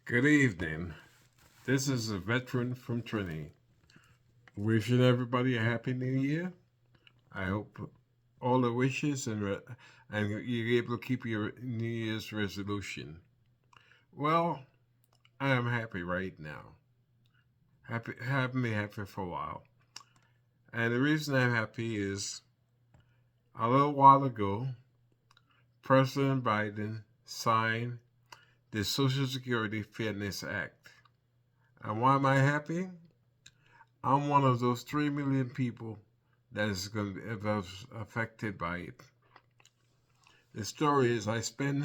Good evening. This is a veteran from Trinity. Wishing everybody a happy new year. I hope all the wishes and you're able to keep your New Year's resolution. Well, I am happy right now. Haven't been happy for a while. And the reason I'm happy is a little while ago, President Biden signed the Social Security Fairness Act. And why am I happy? I'm one of those 3 million people that is going to be affected by it. The story is I spent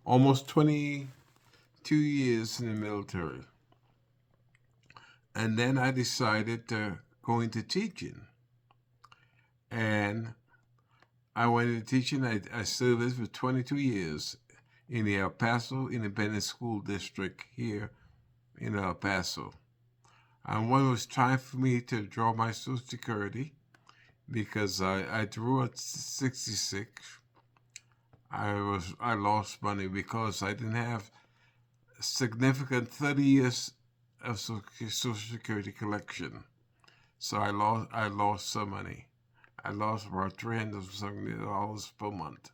almost 22 years in the military. And then I decided to go into teaching. And I went into teaching. I served for 22 years in the El Paso Independent School District here in El Paso. And when it was time for me to draw my Social Security, because I drew at 66, I lost money because I didn't have significant 30 years of Social Security collection. So I lost some money. I lost about $370 per month.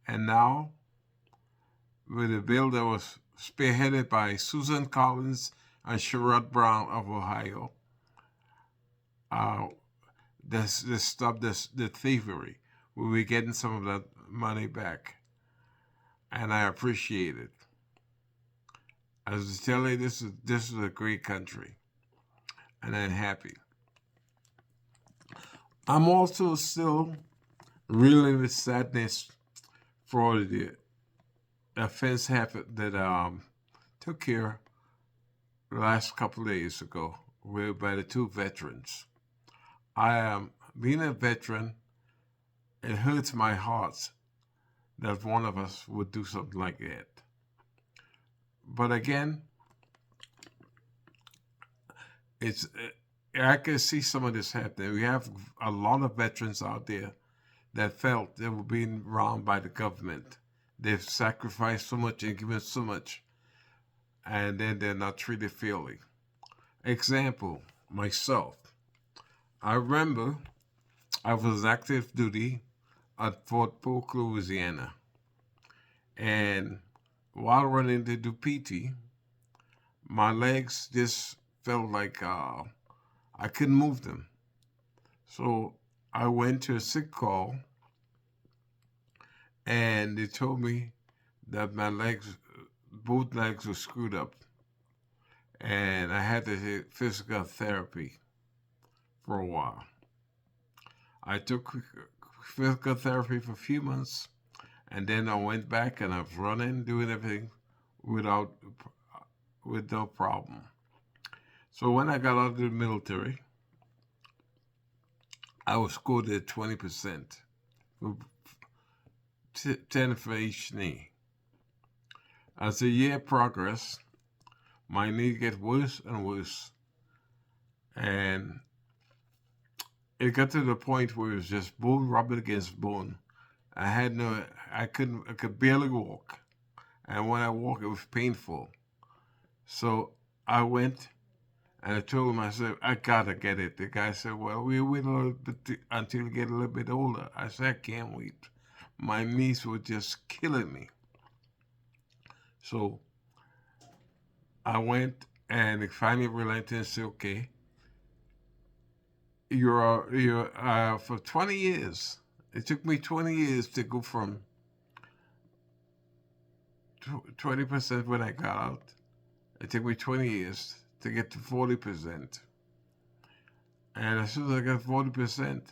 And now, with a bill that was spearheaded by Susan Collins and Sherrod Brown of Ohio, this stop the thievery. We'll be getting some of that money back, and I appreciate it. As I was telling you, this is a great country, and I'm happy. I'm also still reeling with sadness for the offense happened that took here the last couple of days ago, by the two veterans. I am being a veteran. It hurts my heart that one of us would do something like that. But again, I can see some of this happening. We have a lot of veterans out there that felt they were being wronged by the government. They've sacrificed so much and given so much, and then they're not treated fairly. Example, myself. I remember I was active duty at Fort Polk, Louisiana. And while running to do PT, my legs just felt like I couldn't move them. So I went to a sick call, and they told me that both legs were screwed up, and I had to hit physical therapy for a while. I took physical therapy for a few months, and then I went back and I was running, doing everything with no problem. So when I got out of the military, I was scored at 20%, 10 for each knee. As the year progressed, my knee get worse and worse, and it got to the point where it was just bone rubbing against bone. I could barely walk, and when I walked, it was painful. So I went and I told him, I said, I gotta get it. The guy said, well, we'll wait a little bit until you get a little bit older. I said, I can't wait. My knees were just killing me. So I went and they finally relented and said, okay, you're for 20 years. It took me 20 years to go from 20% when I got out. It took me 20 years to get to 40%. And as soon as I got 40%,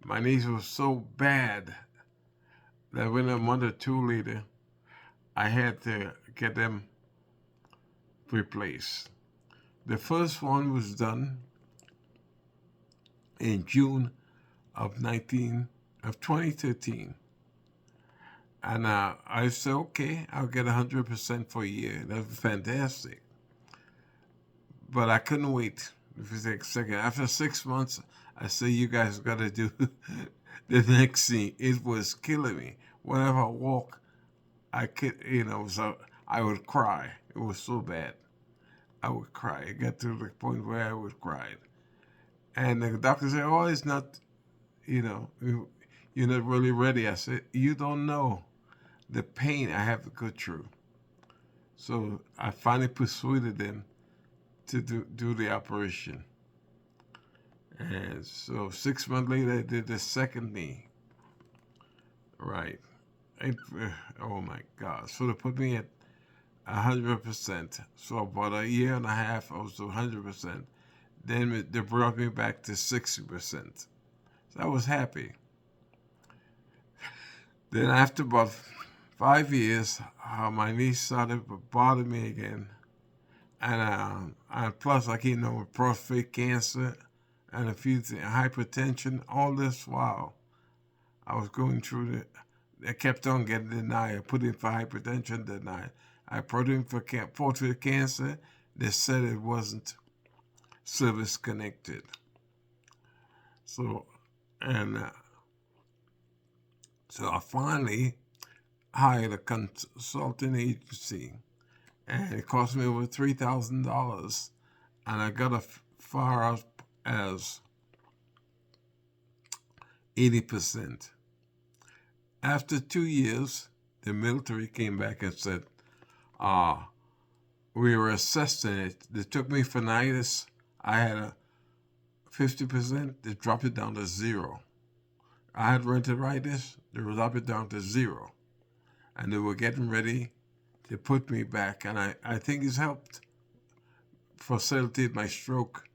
my knees were so bad that when a month or two later, I had to get them replaced. The first one was done in June of 2013. And I said, okay, I'll get 100% for a year. That was fantastic. But I couldn't wait for a second. After 6 months, I said, you guys got to do the next scene. It was killing me. Whenever I walk, I could, so I would cry. It It was so bad. I would cry. It got to the point where I would cry. And the doctor said, "Oh, it's not, you're not really ready." I said, "You don't know the pain I have to go through." So I finally persuaded them to do the operation. And so 6 months later, I did the second knee. Right. It, oh my God. So they put me at 100%. So about a year and a half, I was to 100%. Then they brought me back to 60%. So I was happy. Then after about 5 years, my knee started bothering me again. And plus I came down with prostate cancer and a few things, hypertension. All this while I was going through I kept on getting denied. I put in for hypertension, denied. I put in for prostate cancer. They said it wasn't service connected. So, and so I finally hired a consulting agency, and it cost me over $3,000, and I got as far as 80%. After 2 years, the military came back and said, we were assessing it. They took me for pharyngitis. I had a 50%. They dropped it down to 0. I had rhinitis. They dropped it down to 0. And they were getting ready to put me back. And I think it's helped facilitate my stroke.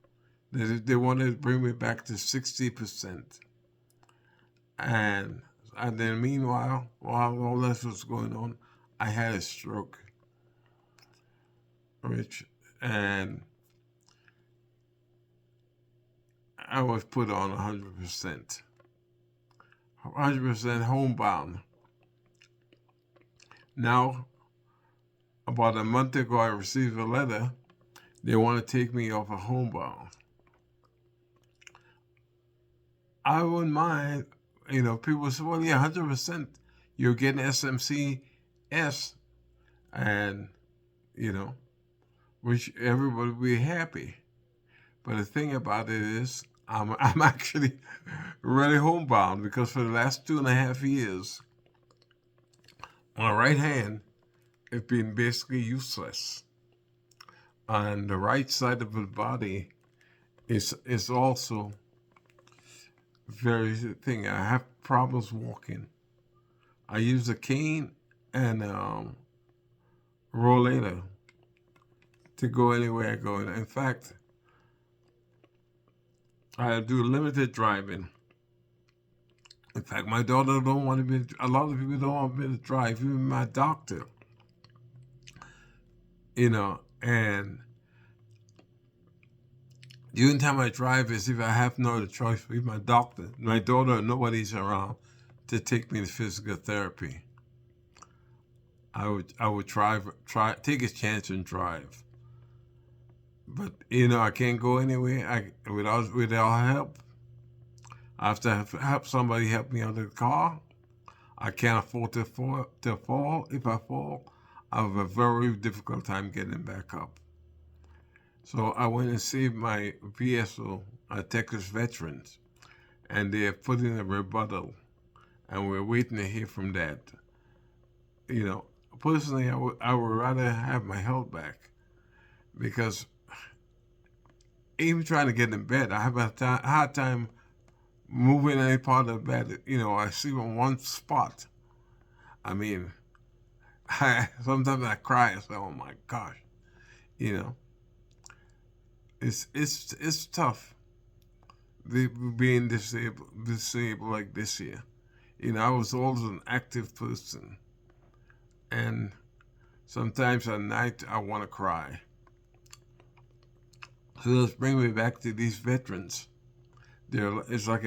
They wanted to bring me back to 60%. And then meanwhile, while all this was going on, I had a stroke, and I was put on 100%. 100% homebound. Now, about a month ago, I received a letter. They want to take me off of homebound. I wouldn't mind. People say, well, yeah, 100%. You're getting SMCS, and, which everybody would be happy. But the thing about it is, I'm actually really homebound because for the last 2.5 years, my right hand has been basically useless. And the right side of the body is also very thing. I have problems walking. I use a cane and rollator to go anywhere I go. In fact, I do limited driving. In fact, my daughter don't want me. A lot of people don't want me to drive. Even my doctor, and the only time I drive is if I have no other choice with my doctor. My daughter, nobody's around to take me to physical therapy. I would take a chance and drive. But I can't go anywhere without help. I have to have somebody help me out of the car. I can't afford to fall. If I fall, I have a very difficult time getting back up. So I went and saved my VSO, Texas Veterans, and they have put in a rebuttal, and we're waiting to hear from that. Personally, I would rather have my health back, because even trying to get in bed, I have a hard time moving any part of the bed. I sleep on one spot. I mean, sometimes I cry and say, "Oh my gosh," It's tough being disabled like this year. I was always an active person, and sometimes at night I want to cry. So let's bring me back to these veterans. It's like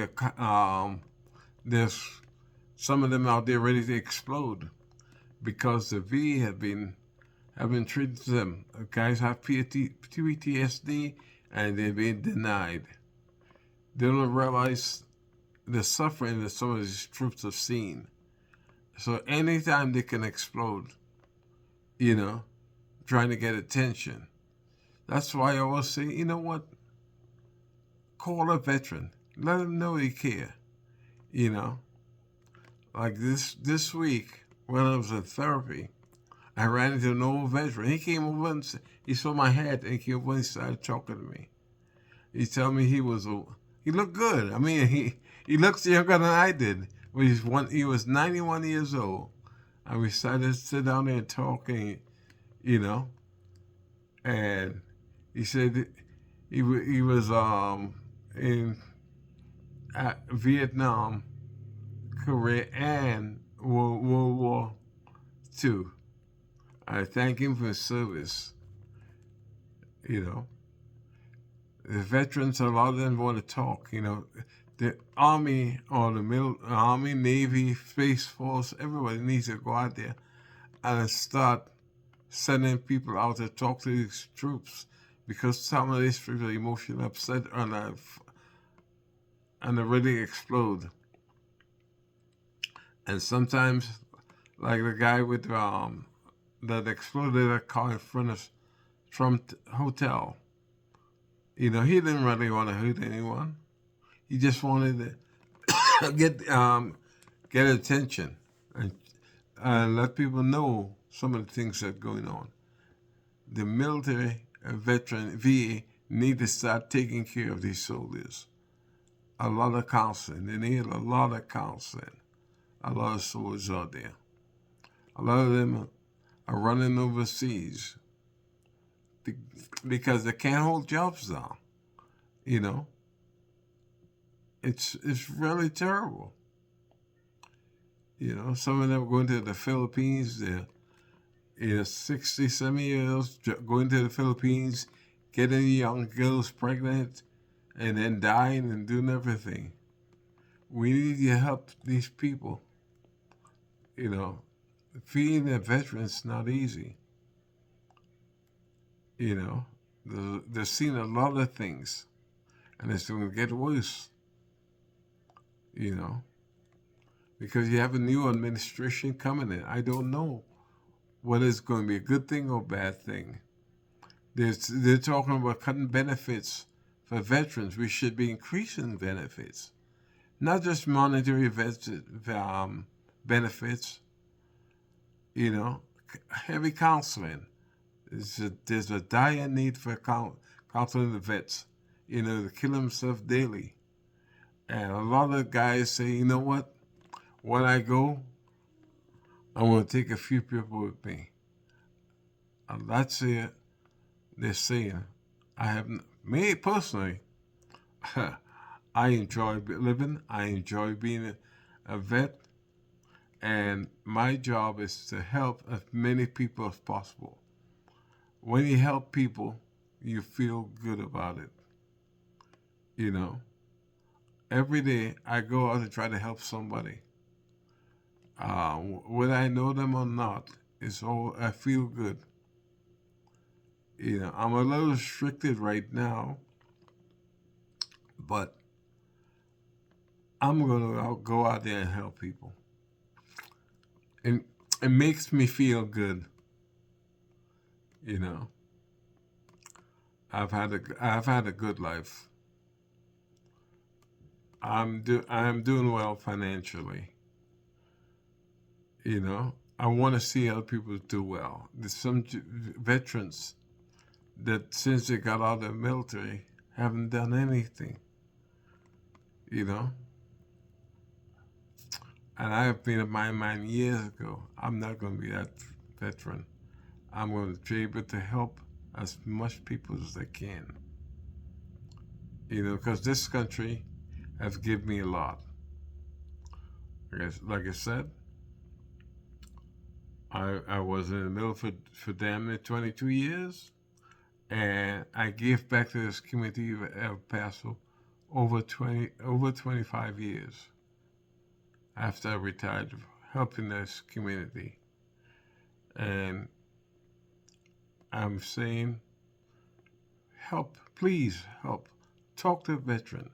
there's some of them out there ready to explode because the V have been treated them. Guys have PTSD and they've been denied. They don't realize the suffering that some of these troops have seen. So anytime they can explode, trying to get attention. That's why I always say, you know what? Call a veteran. Let them know you care. You know, like this week when I was in therapy, I ran into an old veteran. He came over and he saw my hat and he came over and started talking to me. He told me he looked good. I mean, he looks younger than I did. He was 91 years old. And we started to sit down there and talk, and, you know, and he said he was in Vietnam, Korea, and World War II. I thank him for his service. You know, the veterans, a lot of them want to talk. You know, the Army or the Army, Navy, Space Force, everybody needs to go out there and start sending people out to talk to these troops, because some of these troops are emotionally upset and they really explode. And sometimes, like the guy with that exploded a car in front of Trump Hotel, you know, he didn't really want to hurt anyone. He just wanted to get attention and let people know some of the things that are going on. The military veteran VA need to start taking care of these soldiers. A lot of counseling. They need a lot of counseling. A lot of soldiers out there. A lot of them are running overseas because they can't hold jobs down. You know, it's really terrible. Some of them are going to the Philippines. They're 60, 70 years going to the Philippines, getting young girls pregnant, and then dying and doing everything. We need to help these people. Feeding the veterans not easy. They're seeing a lot of things, and it's going to get worse. Because you have a new administration coming in. I don't know whether it's going to be a good thing or a bad thing. They're talking about cutting benefits for veterans. We should be increasing benefits, not just monetary benefits. Heavy counseling. There's a dire need for counseling the vets. They kill themselves daily. And a lot of guys say, you know what? When I go, I'm going to take a few people with me. And that's it. They're saying, me personally, I enjoy living. I enjoy being a vet. And my job is to help as many people as possible. When you help people, you feel good about it. Every day I go out to try to help somebody. Whether I know them or not, I feel good. I'm a little restricted right now, but I'm gonna go out there and help people. And it makes me feel good. I've had a good life. I'm doing well financially. I want to see other people do well. There's some veterans that since they got out of the military haven't done anything. And I have made up my mind years ago, I'm not going to be that veteran. I'm going to be able to help as much people as I can. Because this country has given me a lot. Like I said, I was in the military for damn near 22 years, and I gave back to this community of El Paso over 25 years after I retired, helping this community. And I'm saying, please help. Talk to a veteran.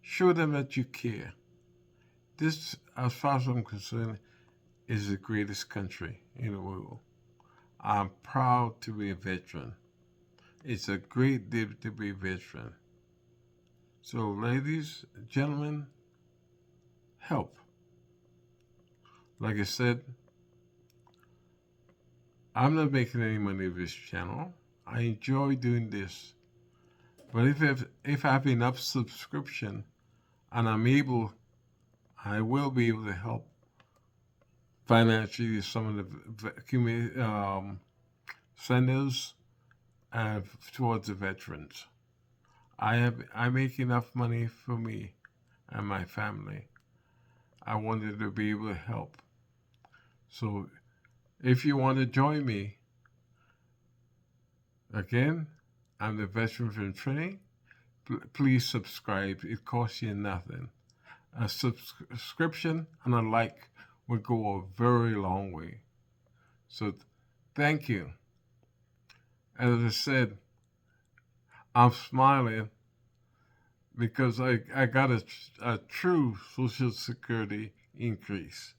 Show them that you care. This, as far as I'm concerned, is the greatest country in the world. I'm proud to be a veteran. It's a great day to be a veteran. So, ladies, gentlemen, help. Like I said, I'm not making any money with this channel. I enjoy doing this. But if I have enough subscription and I will be able to help financially some of the community centers and towards the veterans. I make enough money for me and my family. I wanted to be able to help. So if you want to join me, again, I'm the veteran from Trinity. Please subscribe. It costs you nothing. A subscription and a like would go a very long way. So thank you. As I said, I'm smiling because I got a true Social Security increase.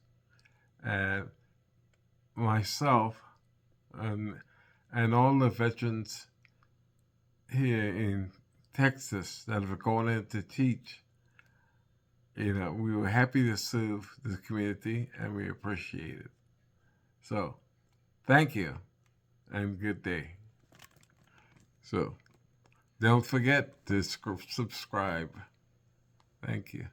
And myself and all the veterans here in Texas that have gone in to teach, we were happy to serve the community and we appreciate it. So, thank you and good day. So, don't forget to subscribe. Thank you.